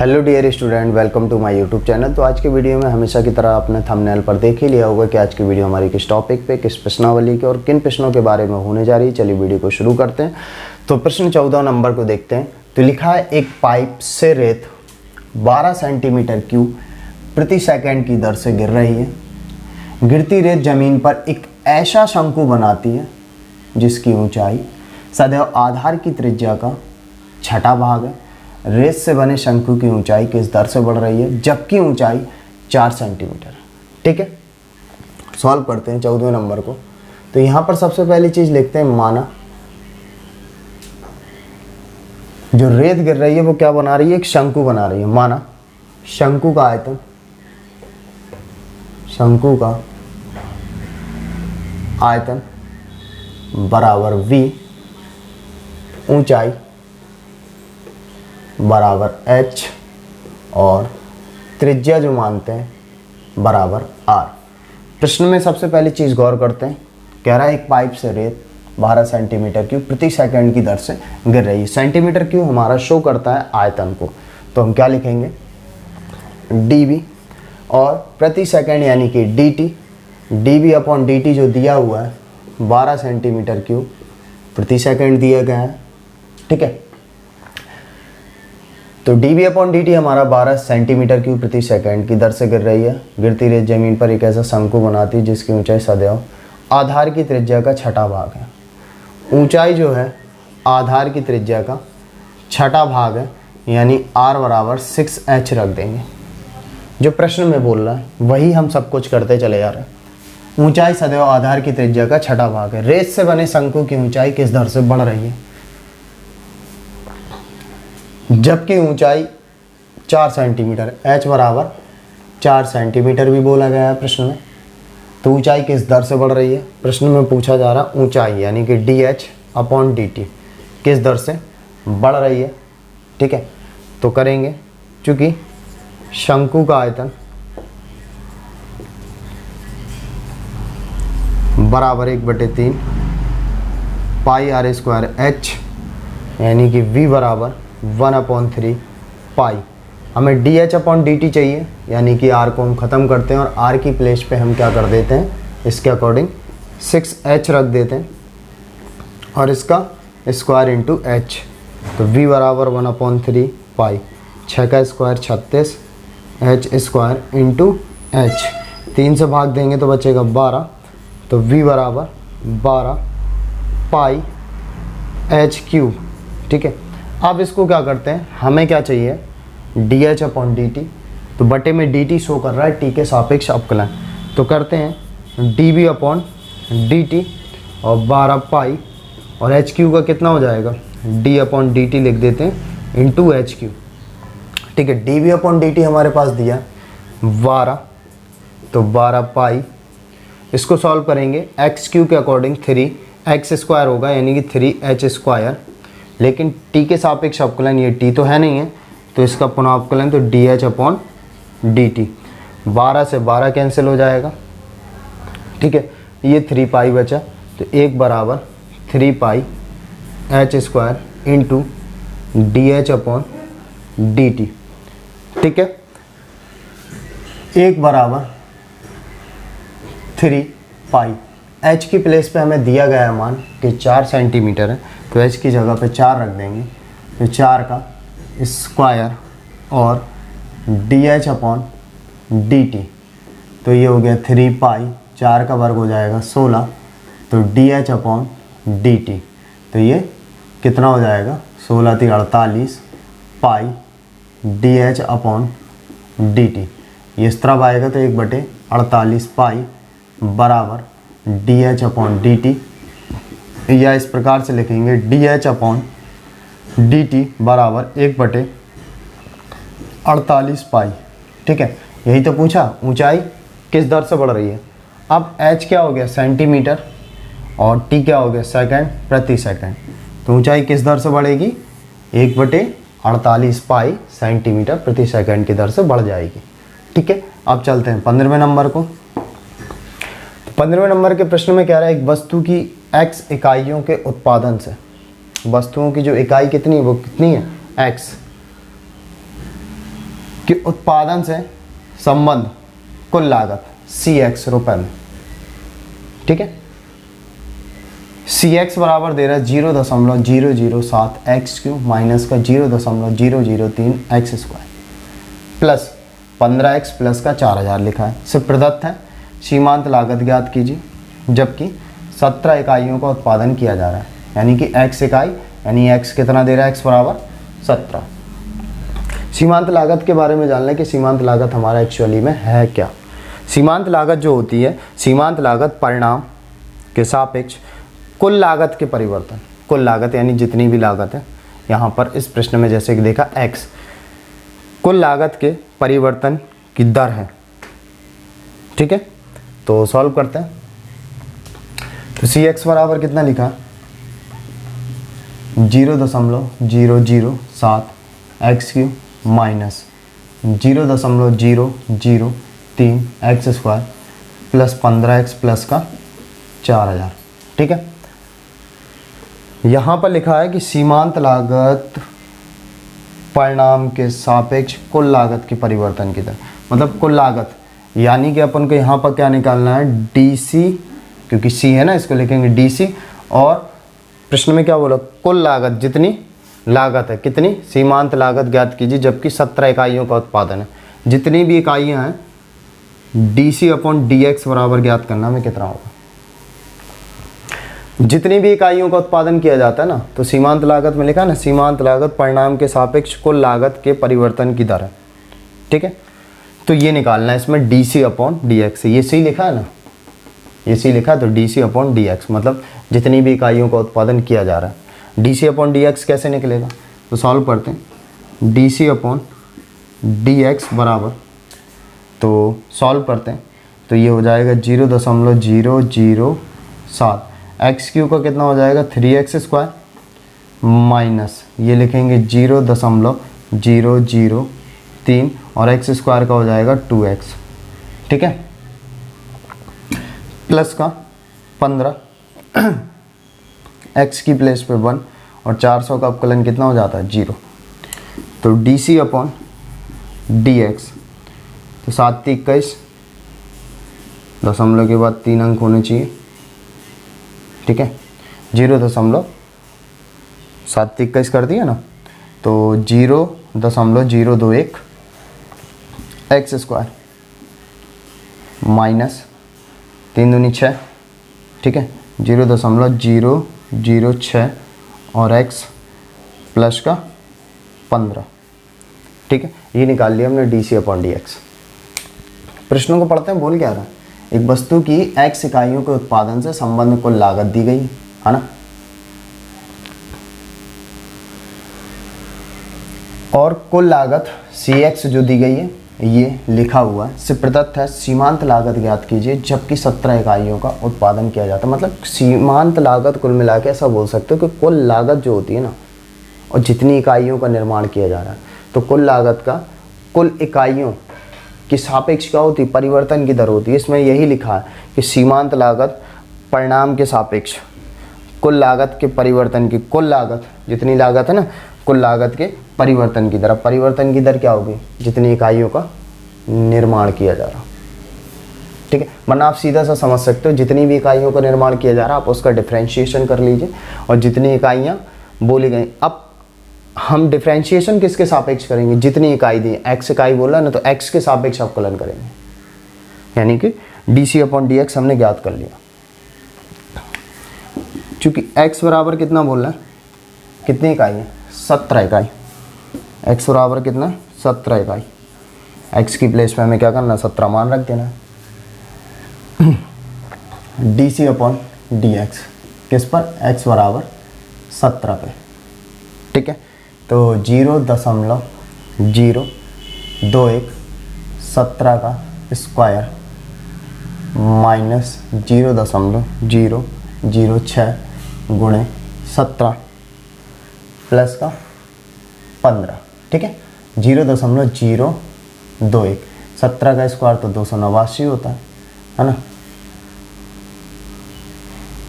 Hello dear student, welcome to my YouTube channel. तो आज के वीडियो में हमेशा की तरह आपने थंबनेल पर देख ही लिया होगा कि आज की वीडियो हमारी किस टॉपिक पे, किस प्रश्नावली के और किन प्रश्नों के बारे में होने जा रही है। चलिए वीडियो को शुरू करते हैं। तो प्रश्न 14 नंबर को देखते हैं। तो लिखा है, एक पाइप से रेत 12 सेंटीमीटर क्यूब प्रति सेकेंड की दर से गिर रही है। गिरती रेत जमीन पर एक ऐसा शंकु बनाती है जिसकी ऊंचाई सदैव आधार की त्रिज्या का छठा भाग है। रेत से बने शंकु की ऊंचाई किस दर से बढ़ रही है, जबकि ऊंचाई 4 सेंटीमीटर। ठीक है, सॉल्व करते हैं 14वें नंबर को। तो यहां पर सबसे पहली चीज लिखते हैं, माना जो रेत गिर रही है वो क्या बना रही है, एक शंकु बना रही है। माना शंकु का आयतन, शंकु का आयतन बराबर v, ऊंचाई बराबर h और त्रिज्या जो मानते हैं बराबर r। प्रश्न में सबसे पहली चीज़ गौर करते हैं। कह रहा है एक पाइप से रेत 12 सेंटीमीटर क्यूब प्रति सेकंड की दर से गिर रही है। सेंटीमीटर क्यूब हमारा शो करता है आयतन को, तो हम क्या लिखेंगे, dv, और प्रति सेकंड यानी कि dt, dv अपॉन dt जो दिया हुआ है 12 सेंटीमीटर क्यूब प्रति सेकंड दिया गया है। ठीक है, तो dv अपॉन dt हमारा 12 सेंटीमीटर क्यूब प्रति सेकंड की दर से गिर रही है। गिरती रेत जमीन पर एक ऐसा शंकु बनाती है जिसकी ऊंचाई सदैव आधार की त्रिज्या का छठा भाग है। ऊंचाई जो है आधार की त्रिज्या का छठा भाग है, यानी r बराबर 6h रख देंगे। जो प्रश्न में बोल रहा है वही हम सब कुछ करते चले जा रहे हैं। ऊंचाई सदैव आधार की त्रिज्या का छठा भाग है। रेत से बने शंकु की ऊंचाई किस दर से बढ़ रही है, जबकि ऊंचाई 4 सेंटीमीटर, h बराबर 4 सेंटीमीटर भी बोला गया है प्रश्न में। तो ऊंचाई किस दर से बढ़ रही है, प्रश्न में पूछा जा रहा ऊंचाई यानी कि dh अपॉन dt किस दर से बढ़ रही है। ठीक है, तो करेंगे, चूँकि शंकु का आयतन बराबर 1/3 पाई r स्क्वायर h, यानी कि v बराबर 1/3 पाई। हमें dh अपॉन dt चाहिए, यानी कि r को हम ख़त्म करते हैं और r की प्लेस पे हम क्या कर देते हैं, इसके अकॉर्डिंग 6h रख देते हैं और इसका स्क्वायर इंटू h। तो v बराबर 1/3 पाई, 6 का square 36, h square into h, 3 से भाग देंगे तो बचेगा 12। तो v बराबर 12 पाई h क्यूब। ठीक है, अब इसको क्या करते हैं, हमें क्या चाहिए, dh अपॉन dt। तो बटे में dt शो कर रहा है t के सापेक्ष अवकलन, तो करते हैं dv अपॉन dt और 12 पाई और h क्यू का कितना हो जाएगा, d अपॉन dt लिख देते हैं इंटू h क्यू। ठीक है, dv अपॉन dt हमारे पास दिया 12, तो 12 पाई, इसको सॉल्व करेंगे x क्यू के अकॉर्डिंग 3x स्क्वायर होगा, यानी कि 3h स्क्वायर। लेकिन t के सापेक्ष अवकलन, ये t तो है नहीं है, तो इसका पुनः अवकलन तो dh अपॉन dt। 12 से 12 कैंसिल हो जाएगा। ठीक है, ये 3 पाई बचा, तो 1 बराबर 3 पाई h square into dh upon dt। ठीक है, 1 बराबर 3 पाई। h की प्लेस पे हमें दिया गया है मान कि 4 सेंटीमीटर है, तो h की जगह पे 4 रख देंगे, तो 4 का स्क्वायर और dh अपॉन dt। तो ये हो गया 3 पाई, 4 का वर्ग हो जाएगा 16, तो dh अपॉन dt। तो ये कितना हो जाएगा, 16 × 48 पाई dh अपॉन dt। ये इस तरफ आएगा तो 1/48 पाई बराबर dh अपॉन dt, या इस प्रकार से लिखेंगे dh अपॉन dt बराबर 1/48 पाई। ठीक है, यही तो पूछा, ऊंचाई किस दर से बढ़ रही है। अब h क्या हो गया, सेंटीमीटर, और t क्या हो गया, सेकंड प्रति सेकंड। तो ऊंचाई किस दर से बढ़ेगी, 1/48 पाई सेंटीमीटर प्रति सेकंड की दर से बढ़ जाएगी। ठीक है, अब चलते हैं 15वें नंबर को। 15वें नंबर के प्रश्न में कह रहा है, एक वस्तु की x इकाइयों के उत्पादन से वस्तुओं की जो इकाई कितनी है वो कितनी है x, कि उत्पादन से संबंध कुल लागत CX रुपए में, ठीक है। CX बराबर दे रहा है 0.007 x³ माइनस का 0.003 x² प्लस 15x प्लस का 4000 लिखा है, सिर्फ प्रदत्त है। सीमांत लागत ज्ञात कीजिए जबकि 17 इकाइयों का उत्पादन किया जा रहा है, यानी कि x इकाई, यानी x कितना दे रहा है, x बराबर 17। सीमांत लागत के बारे में जान लें कि सीमांत लागत हमारा एक्चुअली में है क्या। सीमांत लागत जो होती है, सीमांत लागत परिणाम के सापेक्ष कुल लागत के परिवर्तन, कुल लागत यानी जितनी भी लागत है, यहाँ पर इस प्रश्न में जैसे कि देखा x, कुल लागत के परिवर्तन की दर है, ठीक है। तो सॉल्व करते हैं। तो CX बराबर कितना लिखा, 0.007 x³ minus 0.003 x² plus 15x plus का 4000, ठीक है। यहाँ पर लिखा है कि सीमांत लागत परिणाम के सापेक्ष कुल लागत के परिवर्तन की दर, मतलब कुल लागत, यानी कि अपन को यहाँ पर क्या निकालना है, DC, क्योंकि C है ना, इसको लिखेंगे DC। और प्रश्न में क्या बोला, कुल लागत, जितनी लागत है, कितनी, सीमांत लागत ज्ञात कीजिए जबकि 17 इकाइयों का उत्पादन है। जितनी भी इकाइयाँ हैं DC/DX बराबर ज्ञात करना में कितना होगा। जितनी भी इकाइयों का उत्पादन किया जाता है ना, तो सीमांत लागत में लिखा ना, सीमांत लागत परिणाम के सापेक्ष कुल लागत के परिवर्तन की दर है, ठीक है। तो ये निकालना है इसमें DC/DX, ये सही लिखा है ना, ये सही लिखा है, तो DC/DX मतलब जितनी भी इकाइयों का उत्पादन किया जा रहा है। DC/DX कैसे निकलेगा, तो सॉल्व करते हैं। DC/DX बराबर, तो सॉल्व करते हैं, तो ये हो जाएगा 0.007 x³ का कितना हो जाएगा, 3x² माइनस ये लिखेंगे 0.003 और x² का हो जाएगा 2x, ठीक है, प्लस का 15 x की प्लेस पे 1 और 400 का अपकलन कितना हो जाता है, 0। तो DC/DX, तो 7 × 21, दशमलव के बाद 3 अंक होने चाहिए, ठीक है। 0.7 × 21 कर दिया ना, तो 0.021 x² माइनस 3 दूनी 6, ठीक है, 0.006 और x प्लस का 15, ठीक है। ये निकाल लिया हमने DC/DX। प्रश्नों को पढ़ते हैं, बोल क्या रहा है, एक वस्तु की x इकाइयों के उत्पादन से संबंध कुल लागत दी गई है ना, और कुल लागत CX जो दी गई है ये लिखा हुआ है, से प्रदत्त है। सीमांत लागत ज्ञात कीजिए जबकि 17 इकाइयों का उत्पादन किया जाता है। मतलब सीमांत लागत कुल मिला के ऐसा बोल सकते हो कि कुल लागत जो होती है ना, और जितनी इकाइयों का निर्माण किया जा रहा है, तो कुल लागत का कुल इकाइयों की सापेक्ष क्या होती है, परिवर्तन की दर होती है। इसमें यही लिखा है कि सीमांत लागत परिणाम के सापेक्ष कुल लागत के परिवर्तन की, कुल लागत जितनी लागत है ना, कुल लागत के परिवर्तन की दर। अब परिवर्तन की दर क्या होगी, जितनी इकाइयों का निर्माण किया जा रहा, ठीक है। वरना आप सीधा सा समझ सकते हो, जितनी भी इकाइयों का निर्माण किया जा रहा है आप उसका डिफ्रेंशिएशन कर लीजिए, और जितनी इकाइयाँ बोली गई, अब हम डिफ्रेंशिएशन किसके सापेक्ष करेंगे, जितनी इकाई दी, x इकाई बोला ना, तो x के सापेक्ष अवकलन करेंगे, यानी कि DC/DX हमने ज्ञात कर लिया। चूंकि x बराबर कितना बोल रहा है, कितनी इकाई है, 17 इकाई। x बराबर कितना, 17 इकाई। x की प्लेस पे हमें क्या करना, 17 मान रख देना। DC/DX किस पर, x बराबर 17 पे, ठीक है। तो 0.021 17 का स्क्वायर माइनस 0.006 गुणे 17 प्लस का 15, ठीक है। 0.021, 17 का स्क्वायर तो 289 होता है ना,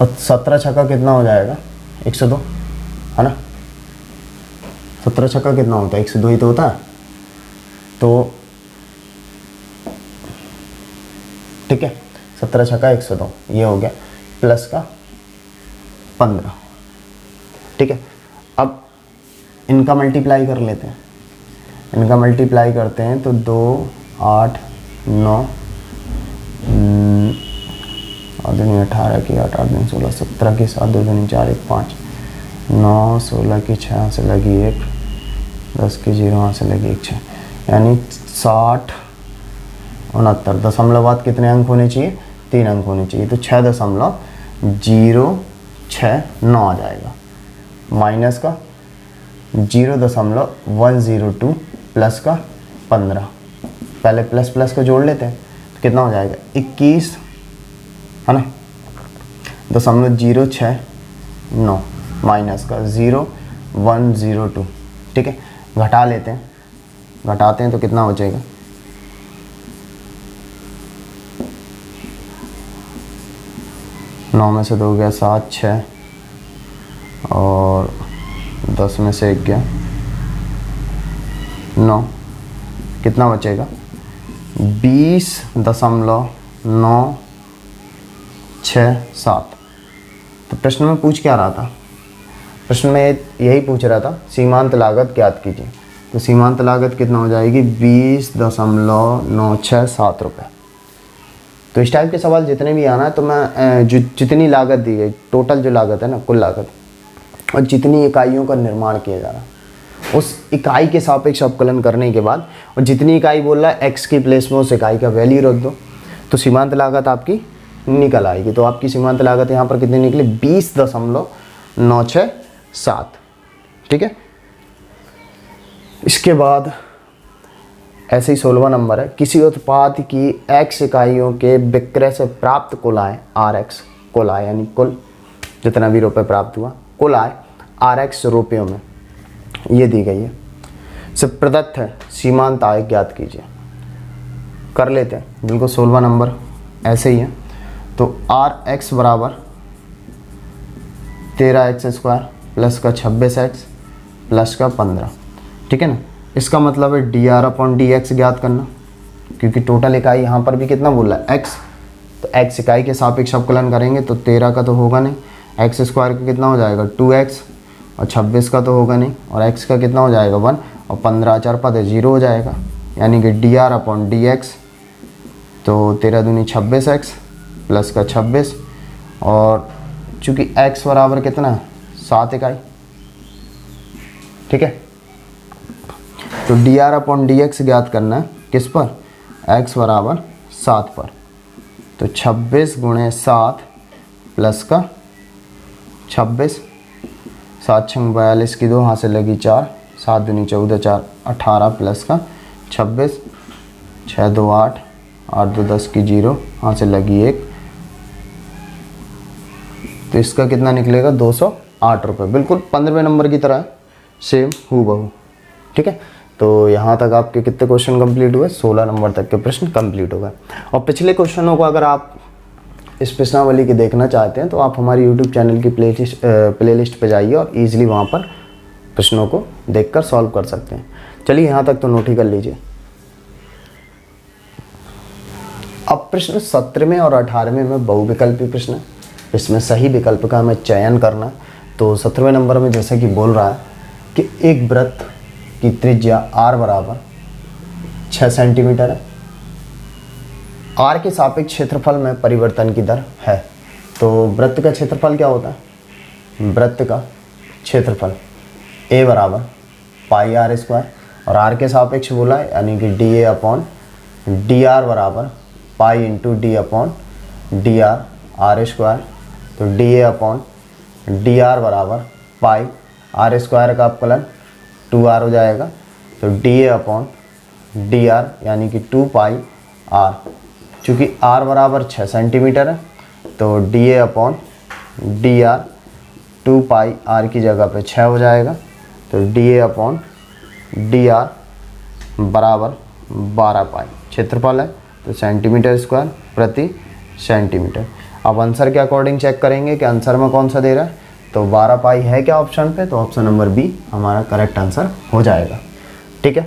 और 17 छक्का कितना हो जाएगा, 102, है ना। 17 छक्का कितना होता है, 102 ही तो होता है, तो ठीक है, 17 छक्का 102 ये हो गया, प्लस का 15। ठीक है, अब इनका मल्टीप्लाई कर लेते हैं। इनका मल्टीप्लाई करते हैं तो 2 8 9 और 18 की 8 8 दिन 16 17 की 7 2 दूनी 4 1 5 9 16 की 6 यहाँ से लगी 1 10 की 0 यहाँ से लगी 1 6, यानी 60 69। दशमलव बाद कितने अंक होने चाहिए? 3 अंक होने चाहिए, तो 6.069 आ जाएगा। माइनस का 0.102 प्लस का 15, पहले प्लस प्लस को जोड़ लेते हैं तो कितना हो जाएगा 21, है ना, 0.069 माइनस का 0.102। ठीक है, घटा लेते हैं, घटाते हैं तो कितना बचेगा 9 में से 2 गया 7 6 और 10 में से 1 गया 9, कितना बचेगा 20.967। तो प्रश्न में पूछ क्या रहा था? प्रश्न में यही पूछ रहा था सीमांत लागत ज्ञात कीजिए। तो सीमांत लागत कितना हो जाएगी 20.967 रुपये। तो इस टाइप के सवाल जितने भी आना है तो मैं जितनी लागत दी गई, टोटल जो लागत है ना, कुल लागत और जितनी इकाइयों का निर्माण किया जा रहा है उस इकाई के सापेक्ष अवकलन करने के बाद, और जितनी इकाई बोल रहा है एक्स की प्लेस में उस इकाई का वैल्यू रख दो तो सीमांत लागत आपकी निकल आएगी। तो आपकी सीमांत लागत यहाँ पर कितनी निकली 20.967। ठीक है, इसके बाद ऐसे ही 16वां नंबर है, किसी उत्पाद की x इकाइयों के विक्रय से प्राप्त कुल आय RX, कुल आय यानी कुल जितना भी रुपए प्राप्त हुआ, कुल आय RX रुपयों में ये दी गई है, से प्रदत्त है सीमांत आय ज्ञात कीजिए। कर लेते हैं, बिल्कुल 16वां नंबर ऐसे ही है। तो RX बराबर 13x² प्लस का 26x प्लस का 15। ठीक है ना, इसका मतलब है dr/dx ज्ञात करना, क्योंकि टोटल इकाई यहाँ पर भी कितना बोल रहा है x, तो x इकाई के सापेक्ष अवकलन करेंगे तो 13 का तो होगा नहीं, x² का कितना हो जाएगा 2x और 26 का तो होगा नहीं, और x का कितना हो जाएगा 1 और 15 4 पद 0 हो जाएगा, यानी कि dr/dx तो 13 दूनी 26x प्लस का 26, और चूँकि x बराबर कितना 7 इकाई। ठीक है, तो dr/dx ज्ञात करना है किस पर, x बराबर 7 पर। तो 26 × 7 प्लस का 26, 7 6 42 की 2 यहाँ से लगी 4, 7 दूनी 14 4 18 प्लस का 26, 6 2 8 8 2 10 की 0 यहाँ से लगी 1, तो इसका कितना निकलेगा 208 रुपये, बिल्कुल 15वें नंबर की तरह सेम हूबहू। ठीक है, तो यहाँ तक आपके कितने क्वेश्चन कंप्लीट हुए, 16 नंबर तक के प्रश्न कंप्लीट हो गए। और पिछले क्वेश्चनों को अगर आप इस प्रश्नावली की देखना चाहते हैं तो आप हमारी YouTube चैनल की प्लेलिस्ट पे जाइए और ईजिली वहाँ पर प्रश्नों को देखकर सॉल्व कर सकते हैं। चलिए यहाँ तक तो नोट ही कर लीजिए। अब प्रश्न 17वें और 18वें में बहुविकल्पी प्रश्न है, इसमें सही विकल्प का हमें चयन करना। तो 17वें नंबर में जैसे कि बोल रहा है कि एक वृत्त की त्रिज्या r बराबर 6 सेंटीमीटर है, r के सापेक्ष क्षेत्रफल में परिवर्तन की दर है। तो वृत्त का क्षेत्रफल क्या होता है, वृत्त का क्षेत्रफल a बराबर πr² और r के सापेक्ष बोला है, यानी कि dA/dr बराबर पाई इंटू d/dr r²। तो dA/dr बराबर पाई r² का अपकलन 2r हो जाएगा। तो dA/dr यानी कि 2 पाई r, चूँकि r बराबर 6 सेंटीमीटर है तो dA/dr 2 पाई r की जगह पे 6 हो जाएगा। तो dA/dr बराबर 12 पाई, क्षेत्रफल है तो सेंटीमीटर स्क्वायर प्रति सेंटीमीटर। अब आंसर के अकॉर्डिंग चेक करेंगे कि आंसर में कौन सा दे रहा है। तो 12 पाई है क्या ऑप्शन पे, तो ऑप्शन नंबर बी हमारा करेक्ट आंसर हो जाएगा। ठीक है,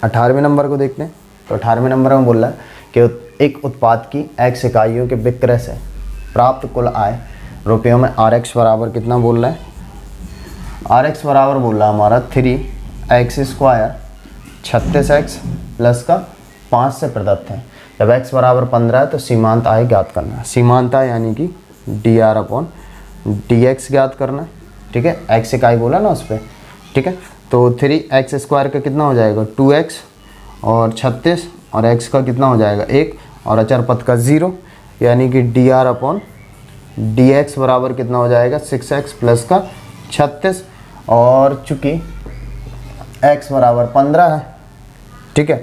18वें नंबर को देखते हैं। तो 18वें नंबर में बोल रहा है कि एक उत्पाद की x इकाइयों के विक्रय से प्राप्त कुल आय रुपयों में RX बराबर कितना बोल रहा है, RX बराबर बोल रहा है हमारा 3x² 36x प्लस का 5 से प्रदत्त है। जब x बराबर 15 है तो सीमांत आय ज्ञात करना है। सीमांत आय यानी कि dr/dx ज्ञात करना है, ठीक है। x इकाई बोला ना उस पर, ठीक है। तो 3x² का कितना हो जाएगा 2x और 36 और x का कितना हो जाएगा 1 और अचर पद का 0, यानी कि dr/dx बराबर कितना हो जाएगा 6x प्लस का 36 और चूँकि x बराबर 15 है, ठीक है,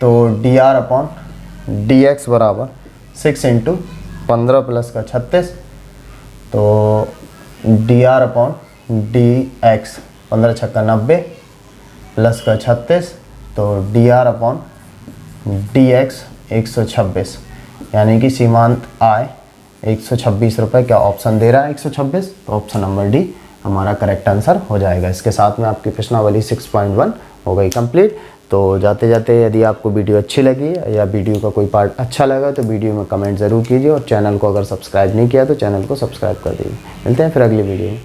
तो dr/dx बराबर 6 × 15 प्लस का 36, तो dr/dx 15 छक्का 90 प्लस का 36, तो dr/dx 126, यानी कि सीमांत आय 126 रुपये। क्या ऑप्शन दे रहा है 126, तो ऑप्शन नंबर डी हमारा करेक्ट आंसर हो जाएगा। इसके साथ में आपकी प्रश्नावली 6.1 हो गई कंप्लीट। तो जाते जाते यदि आपको वीडियो अच्छी लगी या वीडियो का कोई पार्ट अच्छा लगा तो वीडियो में कमेंट ज़रूर कीजिए और चैनल को अगर सब्सक्राइब नहीं किया तो चैनल को सब्सक्राइब कर दीजिए। मिलते हैं फिर अगली वीडियो में।